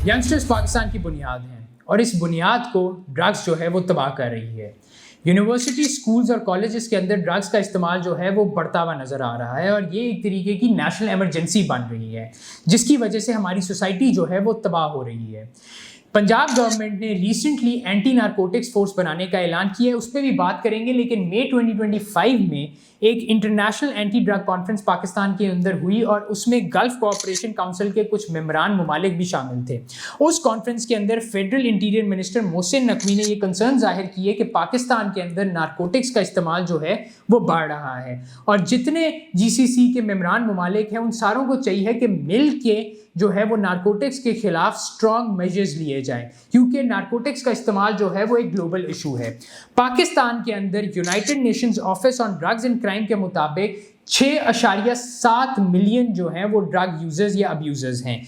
Youngsters Pakistan की बुनियाद हैं और इस बुनियाद को ड्रग्स जो है वो तबाह कर रही है। यूनिवर्सिटी, स्कूल्स और कॉलेजेस के अंदर ड्रग्स का इस्तेमाल जो है वो बढ़ता हुआ नज़र आ रहा है और ये एक तरीके की नेशनल एमरजेंसी बन रही है, जिसकी वजह से हमारी सोसाइटी जो है वो तबाह हो रही है। पंजाब गवर्नमेंट ने रिसेंटली एंटी नारकोटिक्स फोर्स बनाने का ऐलान किया है, उस पर भी बात करेंगे। लेकिन मई 2025 में एक international anti drug conference Pakistan के अंदर हुई और उसमें गल्फ कोऑपरेशन काउंसिल के कुछ मेंबरान ममालिक भी शामिल थे। उस कॉन्फ्रेंस के अंदर federal interior minister Mohsin Naqvi ने ये कंसर्न जाहिर किए कि पाकिस्तान के अंदर नारकोटिक्स का इस्तेमाल जो है वो बढ़ रहा है और जितने GCC के मेंबरान ममालिक हैं उन सारों को चाहिए कि मिल के जो है वो नारकोटिक्स के खिलाफ स्ट्रॉन्ग मेजर्स लिए जाएं, क्योंकि नारकोटिक्स का इस्तेमाल जो है वो एक ग्लोबल इशू है। पाकिस्तान के अंदर United Nations office on drugs and crime के मुताबिक 6.7 मिलियन जो हैं वो ड्रग यूजर्स या अब्यूजर्स हैं।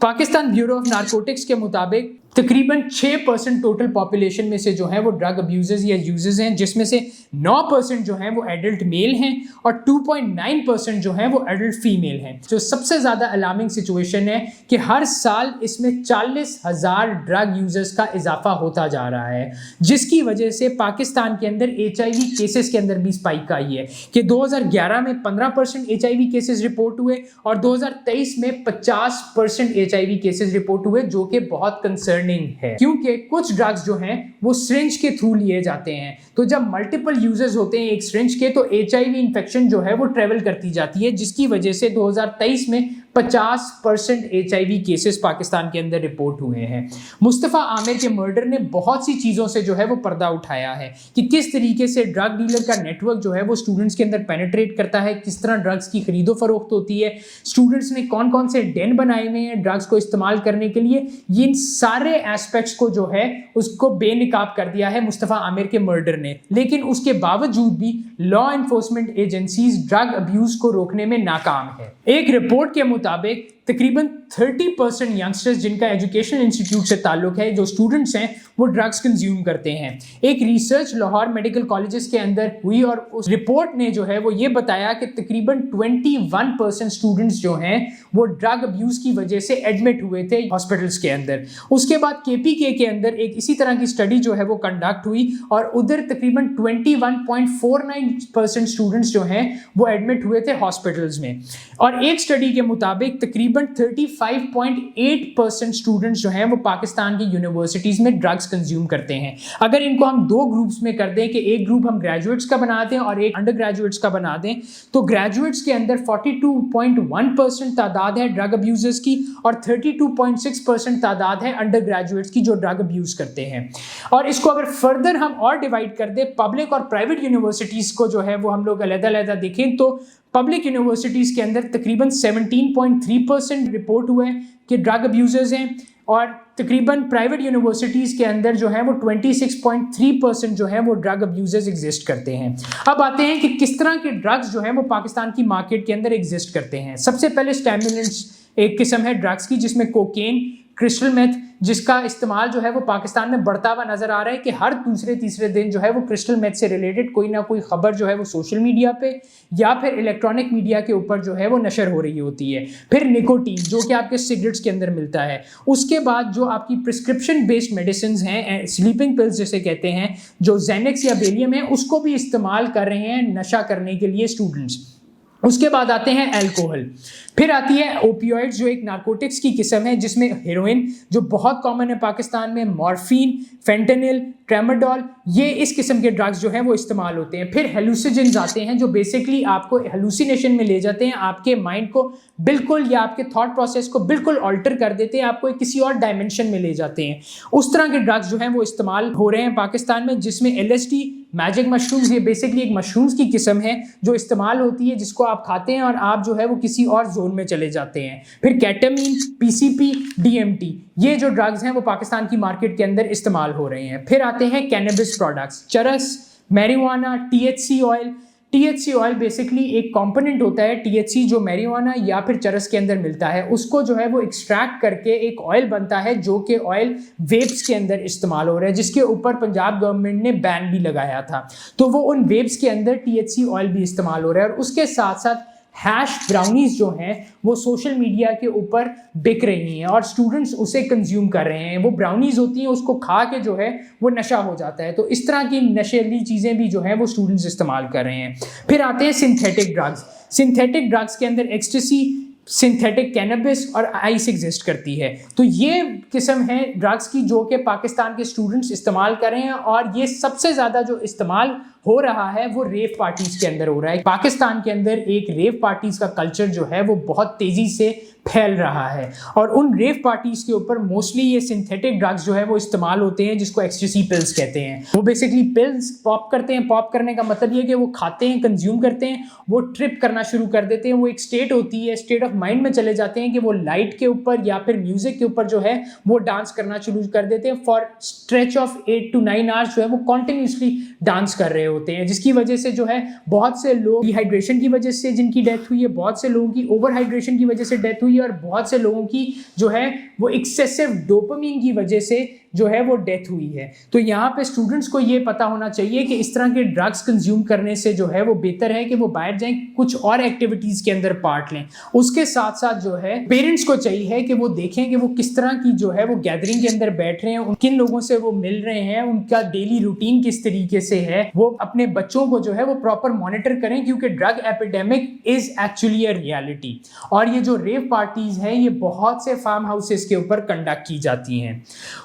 पाकिस्तान ब्यूरो ऑफ नारकोटिक्स के मुताबिक तकरीबन 6% टोटल पॉपुलेशन में से जो है वो ड्रग अब्यूजर्स या यूजर्स हैं, जिसमें से 9% जो हैं वो एडल्ट मेल हैं और 2.9% जो हैं वो एडल्ट फीमेल हैं। जो सबसे ज़्यादा अलार्मिंग सिचुएशन है कि हर साल इसमें 40,000 ड्रग यूजर्स का इजाफा होता जा रहा है, जिसकी वजह से पाकिस्तान के अंदर HIV केसेस के अंदर भी स्पाइक आई है कि 2011 में 15% HIV केसेस रिपोर्ट हुए और 2023 में 50% HIV केसेस रिपोर्ट हुए, जो कि बहुत कंसर्निंग है, क्योंकि कुछ ड्रग्स जो हैं वो सिरिंज के थ्रू लिए जाते हैं। तो जब मल्टीपल यूजर्स होते हैं एक सिरिंज के, तो HIV इन्फेक्शन जो है वो ट्रेवल करती जाती है, जिसकी वजह से 2023 में 50% HIV केसेस पाकिस्तान के अंदर रिपोर्ट हुए हैं। मुस्तफ़ा आमिर के मर्डर ने बहुत सी चीज़ों से जो है वो पर्दा उठाया है कि किस तरीके से ड्रग डीलर का नेटवर्क जो है वो स्टूडेंट्स के अंदर पेनिट्रेट करता है, किस तरह ड्रग्स की खरीदो फरोख्त होती है, स्टूडेंट्स ने कौन कौन से डेन बनाए हुए हैं ड्रग्स को इस्तेमाल करने के लिए। इन सारे एस्पेक्ट्स को जो है उसको बेनकाब कर दिया है मुस्तफ़ा आमिर के मर्डर ने। लेकिन उसके बावजूद भी law enforcement agencies drug abuse को रोकने में नाकाम है। एक रिपोर्ट के मुताबिक तकरीबन 30% यंगस्टर्स जिनका एजुकेशनल इंस्टीट्यूट से ताल्लुक है, जो स्टूडेंट्स हैं, वो ड्रग्स कंज्यूम करते हैं। एक रिसर्च लाहौर मेडिकल कॉलेजेस के अंदर हुई और उस रिपोर्ट ने जो है वो ये बताया कि तकरीबन 21% स्टूडेंट्स जो हैं वो ड्रग अब्यूज़ की वजह से एडमिट हुए थे हॉस्पिटल्स के अंदर। उसके बाद KPK के अंदर एक इसी तरह की स्टडी जो है वो कंडक्ट हुई और उधर तकरीबन 21.49% स्टूडेंट्स जो हैं वो एडमिट हुए थे हॉस्पिटल्स में। और एक स्टडी के मुताबिक तकरीबन 35.8% स्टूडेंट्स जो हैं वो पाकिस्तान की यूनिवर्सिटीज़ में ड्रग्स कंज्यूम करते हैं। अगर इनको हम दो ग्रुप्स में कर दें कि एक ग्रुप हम ग्रेजुएट्स का बना दें और एक अंडर ग्रेजुएट्स का बना दें, तो ग्रेजुएट्स के अंदर 42.1% तादाद है ड्रग अब्यूजर्स की और 32.6% तादाद है अंडर ग्रेजुएट्स की जो ड्रग अब्यूज़ करते हैं। और इसको अगर फर्दर हम और डिवाइड कर दें, पब्लिक और प्राइवेट यूनिवर्सिटीज़ को जो है वो हम लोग अलग-अलग देखें, तो पब्लिक यूनिवर्सिटीज़ के अंदर तकरीबन 17.3% रिपोर्ट हुए कि ड्रग अब्यूजर्स हैं और तकरीबन प्राइवेट यूनिवर्सिटीज़ के अंदर जो है वो 26.3% जो है वो ड्रग अब्यूजर्स एग्जिस्ट करते हैं। अब आते हैं कि किस तरह के ड्रग्स जो है वो पाकिस्तान की मार्केट के अंदर एग्जिस्ट करते हैं। सबसे पहले स्टिमुलेंट्स एक किस्म है ड्रग्स की, जिसमें कोकेन, क्रिस्टल मेथ, जिसका इस्तेमाल जो है वो पाकिस्तान में बढ़ता हुआ नज़र आ रहा है कि हर दूसरे तीसरे दिन जो है वो क्रिस्टल मेथ से रिलेटेड कोई ना कोई खबर जो है वो सोशल मीडिया पे या फिर इलेक्ट्रॉनिक मीडिया के ऊपर जो है वो नशर हो रही होती है। फिर निकोटीन, जो कि आपके सिगरेट्स के अंदर मिलता है। उसके बाद जो आपकी प्रिस्क्रिप्शन बेस्ड मेडिसिन हैं, स्लीपिंग पिल्स जिसे कहते हैं, जो जेनेक्स या वेलियम है, उसको भी इस्तेमाल कर रहे हैं नशा करने के लिए स्टूडेंट्स। उसके बाद आते हैं अल्कोहल, फिर आती है ओपियोइड्स जो एक नारकोटिक्स की किस्म है, जिसमें हेरोइन जो बहुत कॉमन है पाकिस्तान में, मॉर्फिन, फेंटेनिल, ट्रेमाडोल, ये इस किस्म के ड्रग्स जो हैं वो इस्तेमाल होते हैं। फिर हेलुसिजेंस आते हैं जो बेसिकली आपको हेलुसिनेशन में ले जाते हैं, आपके माइंड को बिल्कुल या आपके थॉट प्रोसेस को बिल्कुल ऑल्टर कर देते हैं, आपको किसी और डायमेंशन में ले जाते हैं। उस तरह के ड्रग्स जो हैं वो इस्तेमाल हो रहे हैं पाकिस्तान में, जिसमें LSD, मैजिक मशरूम्स, ये बेसिकली एक मशरूम्स की किस्म है जो इस्तेमाल होती है, जिसको आप खाते हैं और आप जो है वो किसी और जोन में चले जाते हैं। फिर केटामीन, PCP, DMT, ये जो ड्रग्स हैं वो पाकिस्तान की मार्केट के अंदर इस्तेमाल हो रहे हैं। फिर आते हैं कैनबिस प्रोडक्ट्स, चरस, marijuana, THC oil, THC oil basically एक कंपोनेंट होता है, THC जो मैरिजुआना या फिर चरस के अंदर मिलता है, उसको जो है वो एक्सट्रैक्ट करके एक ऑयल बनता है जो कि ऑयल वेप्स के अंदर इस्तेमाल हो रहा है, जिसके ऊपर पंजाब गवर्नमेंट ने बैन भी लगाया था। तो वो उन वेप्स के अंदर THC ऑयल भी इस्तेमाल हो रहा है। और उसके साथ साथ हैश ब्राउनीज जो हैं वो सोशल मीडिया के ऊपर बिक रही हैं और स्टूडेंट्स उसे कंज्यूम कर रहे हैं। वो ब्राउनीज होती हैं, उसको खा के जो है वो नशा हो जाता है। तो इस तरह की नशेली चीज़ें भी जो हैं वो स्टूडेंट्स इस्तेमाल कर रहे हैं। फिर आते हैं सिंथेटिक ड्रग्स। सिंथेटिक ड्रग्स के अंदर एक्सटेसी, सिंथेटिक कैनबिस और आइस एग्जिस्ट करती है। तो ये किस्म है ड्रग्स की जो कि पाकिस्तान के स्टूडेंट्स इस्तेमाल कर रहे हैं, और ये सबसे ज़्यादा जो इस्तेमाल हो रहा है वो रेव पार्टीज़ के अंदर हो रहा है। पाकिस्तान के अंदर एक रेव पार्टीज़ का कल्चर जो है वो बहुत तेज़ी से फैल रहा है, और उन रेव पार्टीज़ के ऊपर मोस्टली ये सिंथेटिक ड्रग्स जो है वो इस्तेमाल होते हैं, जिसको एक्सटेसी पिल्स कहते हैं। वो बेसिकली पिल्स पॉप करते हैं। पॉप करने का मतलब ये कि वो खाते हैं, कंज्यूम करते हैं, वो ट्रिप करना शुरू कर देते हैं। वो एक स्टेट होती है, स्टेट ऑफ माइंड में चले जाते हैं कि वो लाइट के ऊपर या फिर म्यूजिक के ऊपर जो है वो डांस करना शुरू कर देते हैं। For stretch of 8 to 9 hours जो है वो कॉन्टिन्यूसली डांस कर रहे होते हैं, जिसकी वजह से जो है बहुत से लोग डिहाइड्रेशन की वजह से जिनकी डेथ हुई है, बहुत से लोगों की ओवर हाइड्रेशन की वजह से डेथ हुई है, और बहुत से लोगों की जो है वो एक्सेसिव डोपामिन की वजह से जो है वो डेथ हुई है। तो यहाँ पे स्टूडेंट्स को ये पता होना चाहिए कि इस तरह के ड्रग्स कंज्यूम करने से जो है वो बेहतर है कि वो बाहर जाएं, कुछ और एक्टिविटीज़ के अंदर पार्ट लें। उसके साथ साथ जो है पेरेंट्स को चाहिए कि वो देखें कि वो किस तरह की जो है वो गैदरिंग के अंदर बैठ रहे हैं, किन लोगों से वो मिल रहे हैं, उनका डेली रूटीन किस तरीके से है। वो अपने बच्चों को जो है वो प्रॉपर मॉनिटर करें, क्योंकि drug epidemic is actually a reality. और ये जो रेव पार्टीज़ हैं ये बहुत से फार्म हाउसेस के ऊपर कंडक्ट की जाती हैं।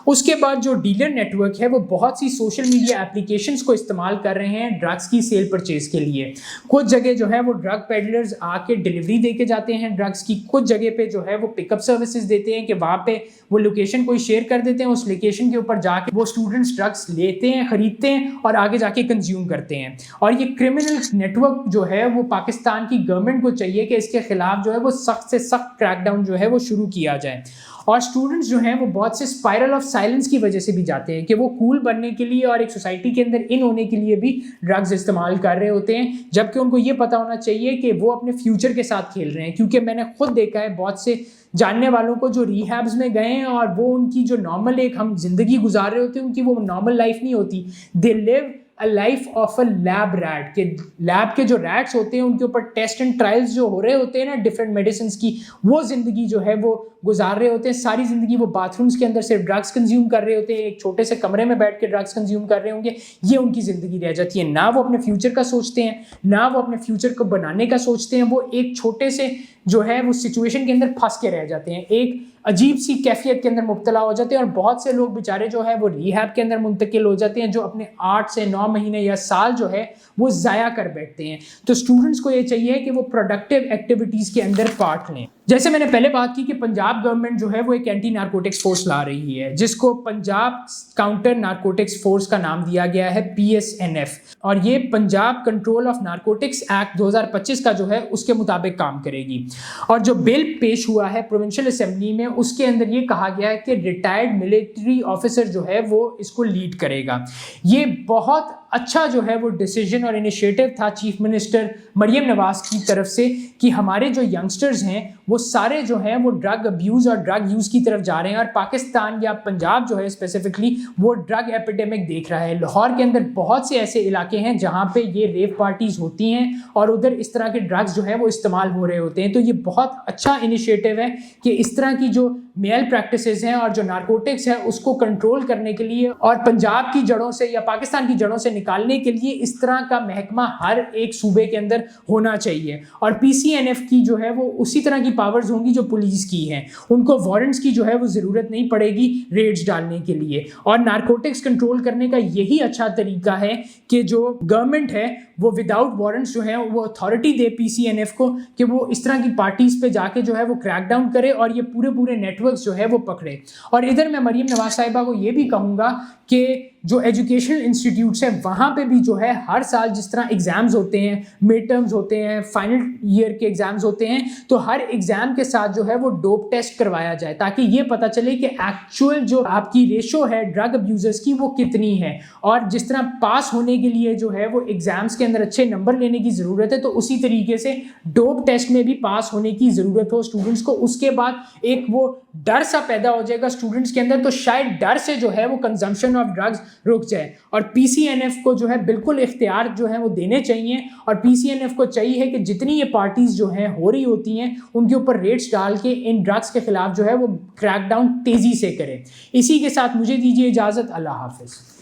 उसके बाद जो डीलर नेटवर्क है वो बहुत सी सोशल मीडिया एप्लीकेशंस को इस्तेमाल कर रहे हैं ड्रग्स की सेल परचेज के लिए। कुछ जगह जो है वो ड्रग पेडलर्स आके डिलीवरी दे के जाते हैं ड्रग्स की, कुछ जगह पे जो है वो पिकअप सर्विसेज देते हैं कि वहाँ पे वो लोकेशन कोई शेयर कर देते हैं, उस लोकेशन के ऊपर जाके वो स्टूडेंट्स ड्रग्स लेते हैं, खरीदते हैं और आगे जाके कंज्यूम करते हैं। और ये क्रिमिनल नेटवर्क जो है वो पाकिस्तान की गवर्नमेंट को चाहिए कि इसके खिलाफ जो है वो सख्त से सख्त क्रैकडाउन जो है वो शुरू किया जाए। और स्टूडेंट्स जो हैं वो बहुत से स्पाइरल ऑफ साइलेंस की वजह से भी जाते हैं कि वो कूल बनने के लिए और एक सोसाइटी के अंदर इन होने के लिए भी ड्रग्स इस्तेमाल कर रहे होते हैं, जबकि उनको ये पता होना चाहिए कि वो अपने फ्यूचर के साथ खेल रहे हैं। क्योंकि मैंने खुद देखा है बहुत से जानने वालों को जो रिहैब्स में गए हैं और वो उनकी जो नॉर्मल एक हम जिंदगी गुजार रहे होते हैं, उनकी वो नॉर्मल लाइफ नहीं होती। They live a life of a lab rat, के लैब के जो रैट्स होते हैं उनके ऊपर टेस्ट एंड ट्रायल्स जो हो रहे होते हैं ना डिफरेंट मेडिसिन की, वो ज़िंदगी जो है वो गुजार रहे होते हैं। सारी ज़िंदगी वो बाथरूम्स के अंदर सिर्फ ड्रग्स कंज्यूम कर रहे होते हैं, एक छोटे से कमरे में बैठ के ड्रग्स कंज्यूम कर रहे होंगे। ये उनकी ज़िंदगी रह जाती है। ना वो अपने फ्यूचर का सोचते हैं, ना वो अपने फ्यूचर को बनाने का सोचते हैं। वो एक छोटे से जो है वो सिचुएशन के अंदर फंस के रह जाते हैं, एक अजीब सी कैफियत के अंदर मुब्तला हो जाते हैं। और बहुत से लोग बेचारे जो है वो रिहैब के अंदर मुंतकिल हो जाते हैं, जो अपने 8 से 9 महीने या साल जो है वो ज़ाया कर बैठते हैं। तो स्टूडेंट्स को ये चाहिए कि वो प्रोडक्टिव एक्टिविटीज़ के अंदर पार्ट लें। जैसे मैंने पहले बात की कि पंजाब गवर्नमेंट जो है वो एक एंटी नारकोटिक्स फोर्स ला रही है, जिसको पंजाब काउंटर नारकोटिक्स फोर्स का नाम दिया गया है, PSNF। और ये Punjab control of narcotics act 2025 का जो है उसके मुताबिक काम करेगी। और जो बिल पेश हुआ है प्रोविंशियल असेंबली में, उसके अंदर ये कहा गया है कि रिटायर्ड मिलिट्री ऑफिसर जो है वो इसको लीड करेगा। ये बहुत अच्छा जो है वो डिसीजन और इनिशिएटिव था चीफ मिनिस्टर मरियम नवाज की तरफ से कि हमारे जो यंगस्टर्स हैं वो सारे जो हैं वो ड्रग अब्यूज़ और ड्रग यूज़ की तरफ जा रहे हैं। और पाकिस्तान या पंजाब जो है स्पेसिफिकली वो ड्रग एपिडेमिक देख रहा है। लाहौर के अंदर बहुत से ऐसे इलाके हैं जहाँ पे ये रेव पार्टीज़ होती हैं और उधर इस तरह के ड्रग्स जो है वो इस्तेमाल हो रहे होते हैं। तो ये बहुत अच्छा इनिशिएटिव है कि इस तरह की जो मेल प्रैक्टिसेस हैं और जो नारकोटिक्स है उसको कंट्रोल करने के लिए और पंजाब की जड़ों से या पाकिस्तान की जड़ों से निकालने के लिए इस तरह का महकमा हर एक सूबे के अंदर होना चाहिए। और PCNF की जो है वो उसी तरह की पावर्स होंगी जो पुलिस की हैं। उनको वारंट्स की जो है वो ज़रूरत नहीं पड़ेगी रेड्स डालने के लिए। और नारकोटिक्स कंट्रोल करने का यही अच्छा तरीका है कि जो गवर्नमेंट है वो विदाउट वारंट्स जो है वो अथॉरिटी दे PCNF को कि वो इस तरह की पार्टीज़ पे जाके जो है वो क्रैकडाउन करे और ये पूरे नेटवर्क्स जो है वो पकड़े। और इधर मैं मरीम नवाज साहिबा को ये भी कहूँगा کہ جو ایجوکیشنل انسٹیٹیوٹس ہیں وہاں پہ بھی جو ہے ہر سال جس طرح ایگزامز ہوتے ہیں، مڈ ٹرمز ہوتے ہیں، فائنل ایئر کے ایگزامز ہوتے ہیں، تو ہر ایگزام کے ساتھ جو ہے وہ ڈوپ ٹیسٹ کروایا جائے تاکہ یہ پتہ چلے کہ ایکچوئل جو آپ کی ریشو ہے ڈرگ ابیوزرز کی وہ کتنی ہے. اور جس طرح پاس ہونے کے لیے جو ہے وہ ایگزامز کے اندر اچھے نمبر لینے کی ضرورت ہے، تو اسی طریقے سے ڈوپ ٹیسٹ میں بھی پاس ہونے کی ضرورت ہو اسٹوڈنٹس کو. اس کے بعد ایک وہ ڈر سا پیدا ہو جائے گا اسٹوڈنٹس کے اندر، تو شاید ڈر سے جو ہے وہ کنزمپشن آف ڈرگز رک جائے. اور پی سی این ایف کو جو ہے بالکل اختیار جو ہے وہ دینے چاہیے، اور پی سی این ایف کو چاہیے کہ جتنی یہ پارٹیز جو ہیں ہو رہی ہوتی ہیں ان کے اوپر ریٹس ڈال کے ان ڈرگس کے خلاف جو ہے وہ کریک ڈاؤن تیزی سے کرے. اسی کے ساتھ مجھے دیجیے اجازت. اللہ حافظ.